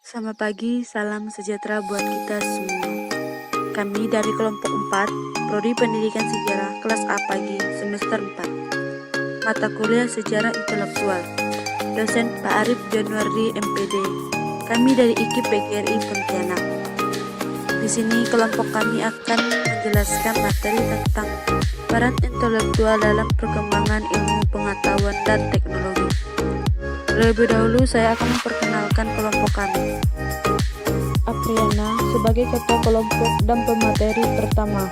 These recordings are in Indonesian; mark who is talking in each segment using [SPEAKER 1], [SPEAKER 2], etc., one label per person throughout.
[SPEAKER 1] Selamat pagi, salam sejahtera buat kita semua. Kami dari kelompok 4, Prodi Pendidikan Sejarah, kelas A pagi, semester 4. Mata kuliah Sejarah Intelektual. Dosen Pak Arif Januardi, MPD. Kami dari IKIP PGRI Pontianak. Di sini kelompok kami akan menjelaskan materi tentang peran intelektual dalam perkembangan ilmu pengetahuan dan teknologi. Terlebih dahulu saya akan memperkenalkan kelompok kami. Apriana sebagai ketua kelompok dan pemateri pertama.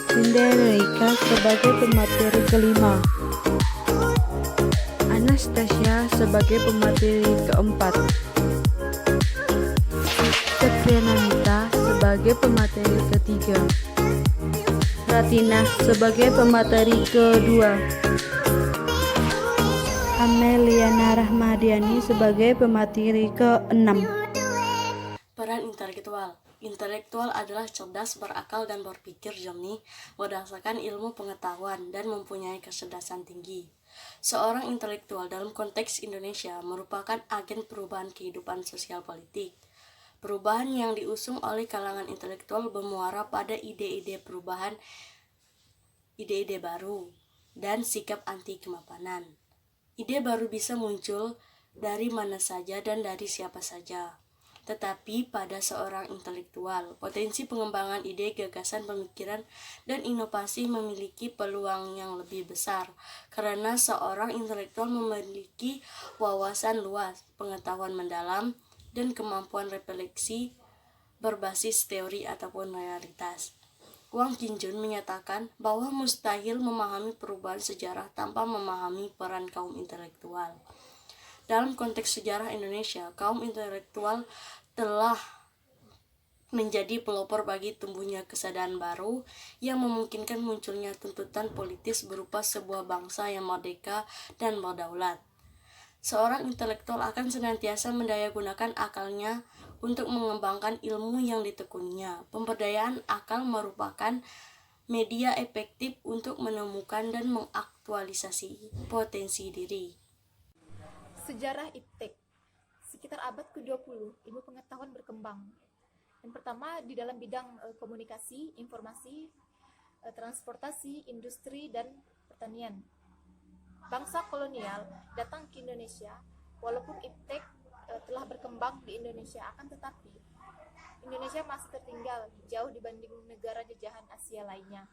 [SPEAKER 1] Cinderella sebagai pemateri kelima. Anastasia sebagai pemateri keempat. Sepriananita sebagai pemateri ketiga. Ratina sebagai pemateri kedua. Ameliana Rahmadiani sebagai pemateri ke-6.
[SPEAKER 2] Peran intelektual. Intelektual adalah cerdas, berakal, dan berpikir jernih berdasarkan ilmu pengetahuan dan mempunyai kecerdasan tinggi. Seorang intelektual dalam konteks Indonesia merupakan agen perubahan kehidupan sosial politik. Perubahan yang diusung oleh kalangan intelektual bermuara pada ide-ide perubahan, ide-ide baru, dan sikap anti kemapanan. Ide baru bisa muncul dari mana saja dan dari siapa saja. Tetapi pada seorang intelektual, potensi pengembangan ide, gagasan, pemikiran, dan inovasi memiliki peluang yang lebih besar karena seorang intelektual memiliki wawasan luas, pengetahuan mendalam, dan kemampuan refleksi berbasis teori ataupun realitas. Wang Qingjun menyatakan bahwa mustahil memahami perubahan sejarah tanpa memahami peran kaum intelektual. Dalam konteks sejarah Indonesia, kaum intelektual telah menjadi pelopor bagi tumbuhnya kesadaran baru yang memungkinkan munculnya tuntutan politis berupa sebuah bangsa yang merdeka dan berdaulat. Seorang intelektual akan senantiasa mendayagunakan akalnya untuk mengembangkan ilmu yang ditekuninya. Pemberdayaan akal merupakan media efektif untuk menemukan dan mengaktualisasi potensi diri.
[SPEAKER 3] Sejarah iptek. Sekitar abad ke-20, ilmu pengetahuan berkembang. Yang pertama di dalam bidang komunikasi, informasi, transportasi, industri, dan pertanian. Bangsa kolonial datang ke Indonesia, walaupun iptek telah berkembang di Indonesia, akan tetapi Indonesia masih tertinggal jauh dibanding negara jajahan Asia lainnya.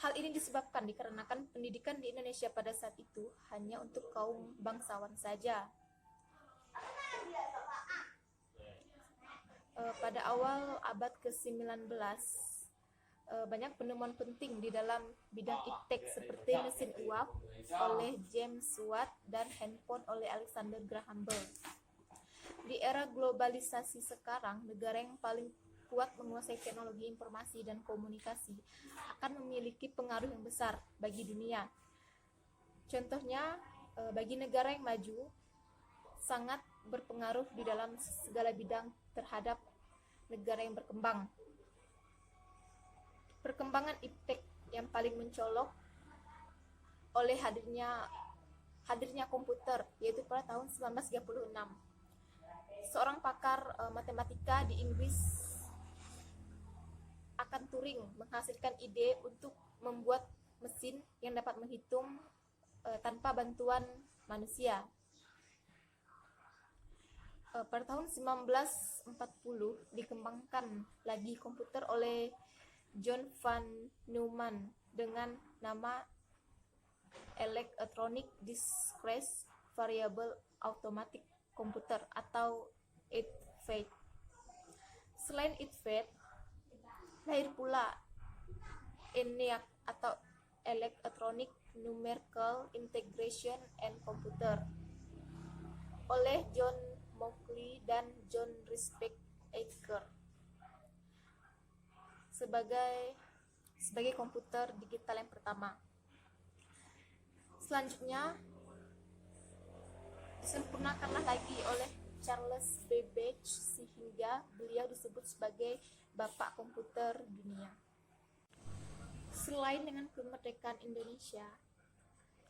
[SPEAKER 3] Hal ini disebabkan dikarenakan pendidikan di Indonesia pada saat itu hanya untuk kaum bangsawan saja. Pada awal abad ke-19, banyak penemuan penting di dalam bidang iptek seperti mesin uap oleh James Watt dan handphone oleh Alexander Graham Bell. Di era globalisasi sekarang, negara yang paling kuat menguasai teknologi informasi dan komunikasi akan memiliki pengaruh yang besar bagi dunia. Contohnya, bagi negara yang maju, sangat berpengaruh di dalam segala bidang terhadap negara yang berkembang. Perkembangan iptek yang paling mencolok oleh hadirnya komputer, yaitu pada tahun 1936. Seorang pakar matematika di Inggris akan Turing menghasilkan ide untuk membuat mesin yang dapat menghitung tanpa bantuan manusia. Pada tahun 1940 dikembangkan lagi komputer oleh John von Neumann dengan nama Electronic Discrete Variable Automatic Computer atau EDVAC. Selain EDVAC, lahir pula ENIAC atau Electronic Numerical Integration and Computer oleh John Mauchly dan John Respect Aker sebagai komputer digital yang pertama. Selanjutnya disempurnakanlah lagi oleh Charles Babbage sehingga beliau disebut sebagai Bapak Komputer Dunia. Selain dengan kemerdekaan Indonesia,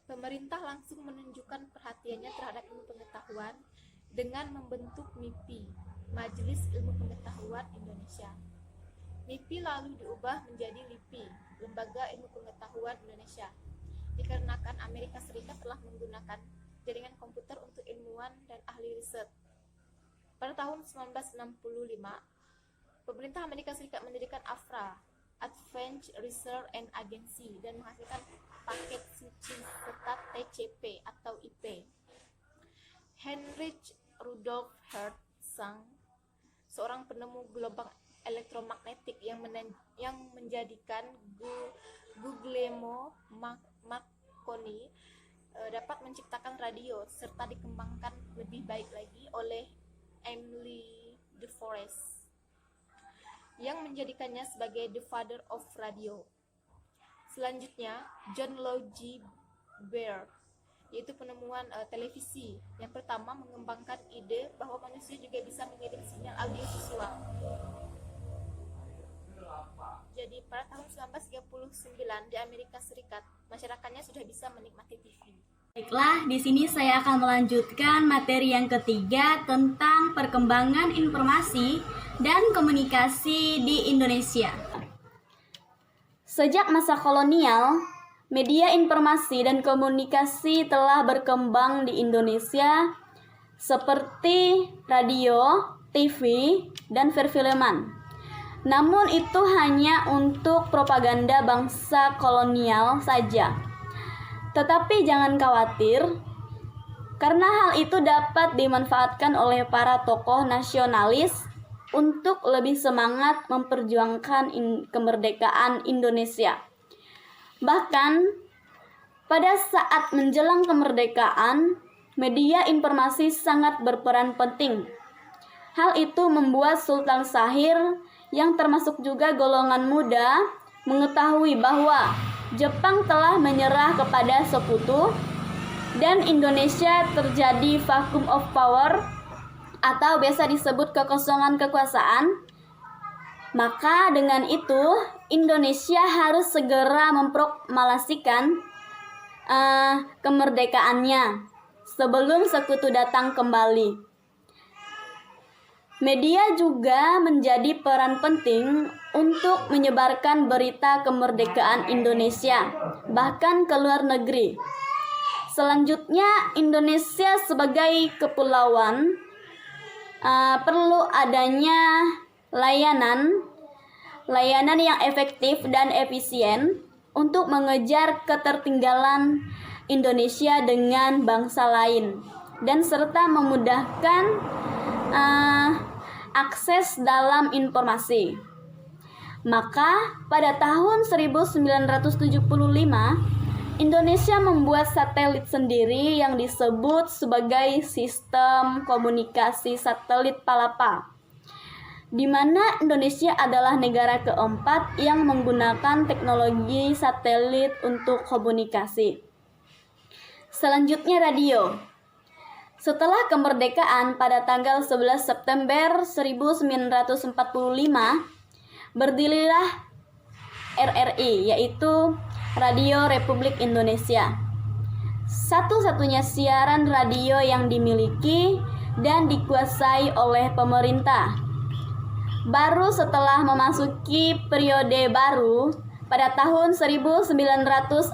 [SPEAKER 3] pemerintah langsung menunjukkan perhatiannya terhadap ilmu pengetahuan dengan membentuk MIPI, Majelis Ilmu Pengetahuan Indonesia. MIPI lalu diubah menjadi LIPI, Lembaga Ilmu Pengetahuan Indonesia, dikarenakan Amerika Serikat telah menggunakan jaringan komputer untuk ilmuwan dan ahli riset. Pada tahun 1965, pemerintah Amerika Serikat mendirikan AFRA, Advanced Research and Agency, dan menghasilkan paket switching serta TCP atau IP. Heinrich Rudolf Hertz, seorang penemu gelombang elektromagnetik yang menjadikan Guglielmo Marconi dapat menciptakan radio, serta dikembangkan lebih baik lagi oleh Emile de Forest yang menjadikannya sebagai the father of radio. Selanjutnya, John Logie Baird, yaitu penemuan televisi yang pertama, mengembangkan ide bahwa manusia juga bisa mengirim sinyal audio visual. Jadi pada tahun 1939 di Amerika Serikat, masyarakatnya sudah bisa menikmati TV.
[SPEAKER 4] Baiklah, di sini saya akan melanjutkan materi yang ketiga tentang perkembangan informasi dan komunikasi di Indonesia. Sejak masa kolonial, media informasi dan komunikasi telah berkembang di Indonesia seperti radio, TV, dan perfilman. Namun itu hanya untuk propaganda bangsa kolonial saja. Tetapi jangan khawatir, karena hal itu dapat dimanfaatkan oleh para tokoh nasionalis untuk lebih semangat memperjuangkan kemerdekaan Indonesia. Bahkan, pada saat menjelang kemerdekaan, media informasi sangat berperan penting. Hal itu membuat Sultan Syahrir, yang termasuk juga golongan muda, mengetahui bahwa Jepang telah menyerah kepada sekutu dan Indonesia terjadi vacuum of power atau biasa disebut kekosongan kekuasaan. Maka dengan itu Indonesia harus segera memproklamasikan kemerdekaannya sebelum sekutu datang kembali. Media juga menjadi peran penting untuk menyebarkan berita kemerdekaan Indonesia, bahkan ke luar negeri. Selanjutnya, Indonesia sebagai kepulauan perlu adanya layanan yang efektif dan efisien untuk mengejar ketertinggalan Indonesia dengan bangsa lain, dan serta memudahkan akses dalam informasi. Maka pada tahun 1975 Indonesia membuat satelit sendiri yang disebut sebagai Sistem Komunikasi Satelit Palapa, di mana Indonesia adalah negara keempat yang menggunakan teknologi satelit untuk komunikasi. Selanjutnya, radio. Setelah kemerdekaan pada tanggal 11 September 1945, berdirilah RRI, yaitu Radio Republik Indonesia. Satu-satunya siaran radio yang dimiliki dan dikuasai oleh pemerintah. Baru setelah memasuki periode baru pada tahun 1967,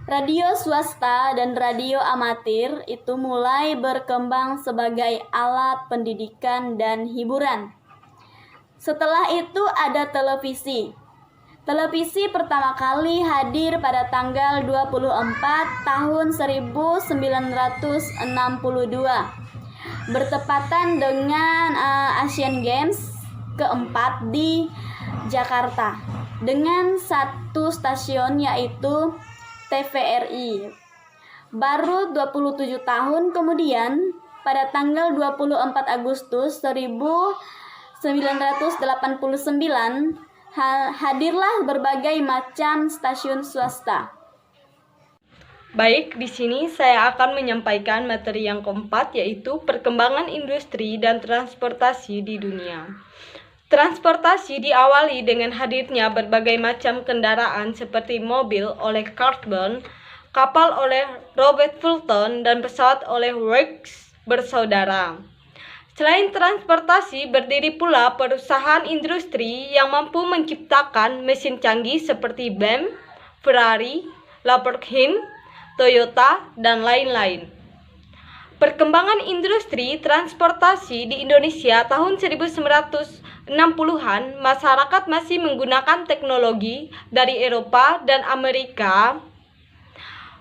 [SPEAKER 4] radio swasta dan radio amatir itu mulai berkembang sebagai alat pendidikan dan hiburan. Setelah itu ada televisi. Televisi pertama kali hadir pada tanggal 24 tahun 1962, bertepatan dengan Asian Games keempat di Jakarta, dengan satu stasiun yaitu TVRI. Baru 27 tahun kemudian, pada tanggal 24 Agustus 1989, hadirlah berbagai macam stasiun swasta.
[SPEAKER 2] Baik, di sini saya akan menyampaikan materi yang keempat, yaitu perkembangan industri dan transportasi di dunia. Transportasi diawali dengan hadirnya berbagai macam kendaraan seperti mobil oleh Carl
[SPEAKER 5] kapal oleh Robert Fulton, dan pesawat oleh Wright bersaudara. Selain transportasi, berdiri pula perusahaan industri yang mampu menciptakan mesin canggih seperti BM, Ferrari, Lamborghini, Toyota, dan lain-lain. Perkembangan industri transportasi di Indonesia tahun 1960-an, masyarakat masih menggunakan teknologi dari Eropa dan Amerika.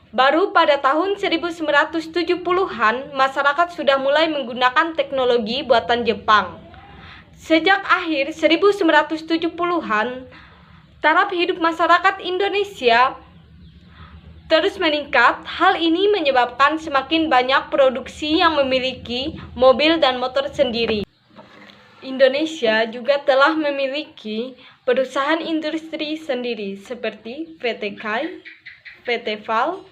[SPEAKER 5] Baru pada tahun 1970-an, masyarakat sudah mulai menggunakan teknologi buatan Jepang. Sejak akhir 1970-an, taraf hidup masyarakat Indonesia terus meningkat. Hal ini menyebabkan semakin banyak produksi yang memiliki mobil dan motor sendiri. Indonesia juga telah memiliki perusahaan industri sendiri seperti PT KAI, PT FAL,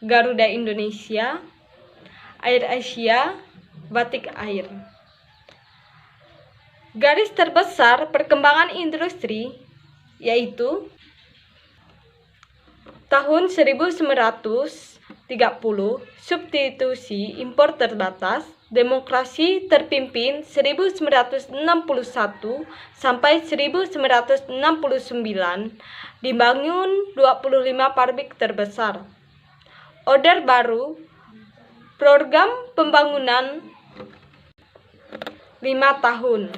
[SPEAKER 5] Garuda Indonesia, AirAsia, Batik Air. Garis terbesar perkembangan industri yaitu tahun 1930, substitusi impor terbatas, demokrasi terpimpin 1961 sampai 1969, dibangun 25 pabrik terbesar. Order baru, program pembangunan 5 tahun.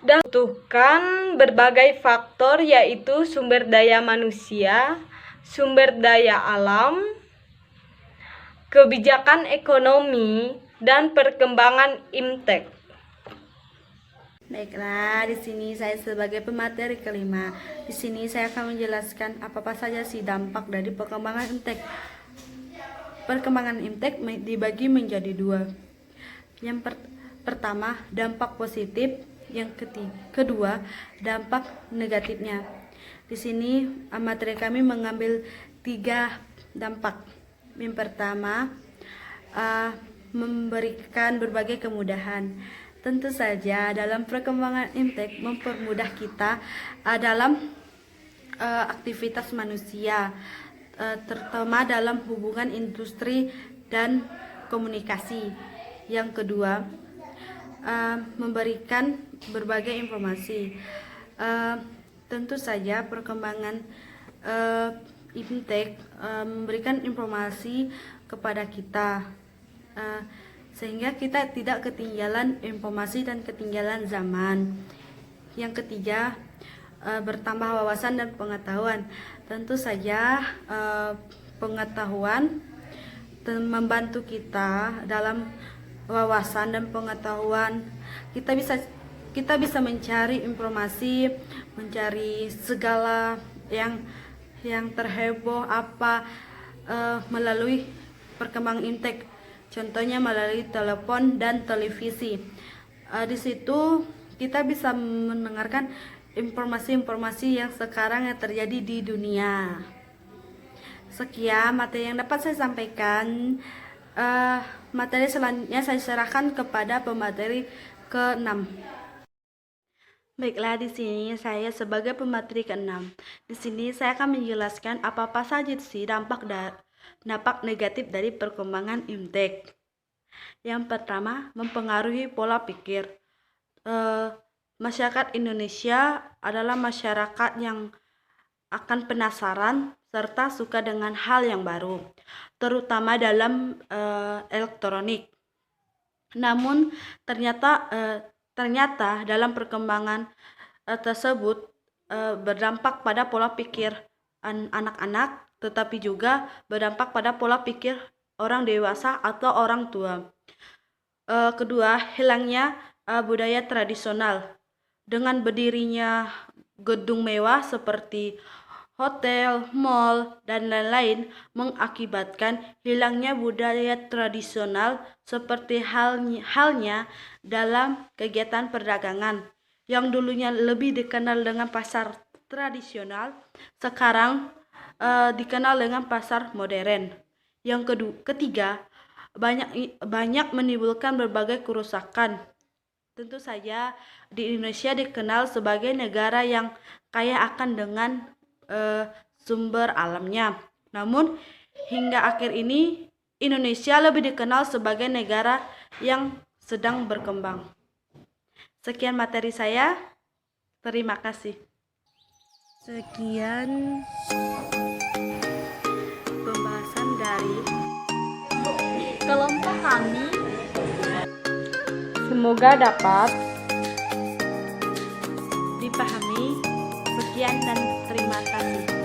[SPEAKER 5] Dan membutuhkan berbagai faktor yaitu sumber daya manusia, sumber daya alam, kebijakan ekonomi, dan perkembangan IMTEK.
[SPEAKER 1] Baiklah, di sini saya sebagai pemateri kelima. Di sini saya akan menjelaskan apa saja sih dampak dari perkembangan IMTEK. Perkembangan IMTEK dibagi menjadi dua. Yang pertama, dampak positif. Yang kedua, dampak negatifnya. Di sini materi kami mengambil 3 dampak. Yang pertama, memberikan berbagai kemudahan. Tentu saja dalam perkembangan IMTEK mempermudah kita dalam aktivitas manusia, terutama dalam hubungan industri dan komunikasi. Yang kedua, memberikan berbagai informasi. Tentu saja perkembangan IMTEK memberikan informasi kepada kita, sehingga kita tidak ketinggalan informasi dan ketinggalan zaman. Yang ketiga, bertambah wawasan dan pengetahuan. Tentu saja pengetahuan membantu kita dalam wawasan dan pengetahuan. Kita bisa mencari informasi, mencari segala yang terheboh melalui perkembangan IMTEK. Contohnya melalui telepon dan televisi. Di situ kita bisa mendengarkan informasi-informasi yang sekarang yang terjadi di dunia. Sekian materi yang dapat saya sampaikan. Materi selanjutnya saya serahkan kepada pemateri ke-6. Baiklah, di sini saya sebagai pemateri ke-6. Di sini saya akan menjelaskan apa saja sih dampak negatif dari perkembangan IMTEK. Yang pertama, mempengaruhi pola pikir. Masyarakat Indonesia adalah masyarakat yang akan penasaran serta suka dengan hal yang baru, terutama dalam elektronik. Namun ternyata dalam perkembangan tersebut berdampak pada pola pikir anak-anak, tetapi juga berdampak pada pola pikir orang dewasa atau orang tua. Kedua, hilangnya budaya tradisional. Dengan berdirinya gedung mewah seperti hotel, mall, dan lain-lain mengakibatkan hilangnya budaya tradisional seperti halnya dalam kegiatan perdagangan yang dulunya lebih dikenal dengan pasar tradisional, sekarang dikenal dengan pasar modern. Yang ketiga, banyak menimbulkan berbagai kerusakan. Tentu saja di Indonesia dikenal sebagai negara yang kaya akan dengan sumber alamnya. Namun, hingga akhir ini, Indonesia lebih dikenal sebagai negara yang sedang berkembang. Sekian materi saya. Terima kasih. Sekian pembahasan dari
[SPEAKER 4] Kelompok kami.
[SPEAKER 5] Semoga dapat
[SPEAKER 1] dipahami. Sekian dan terima kasih.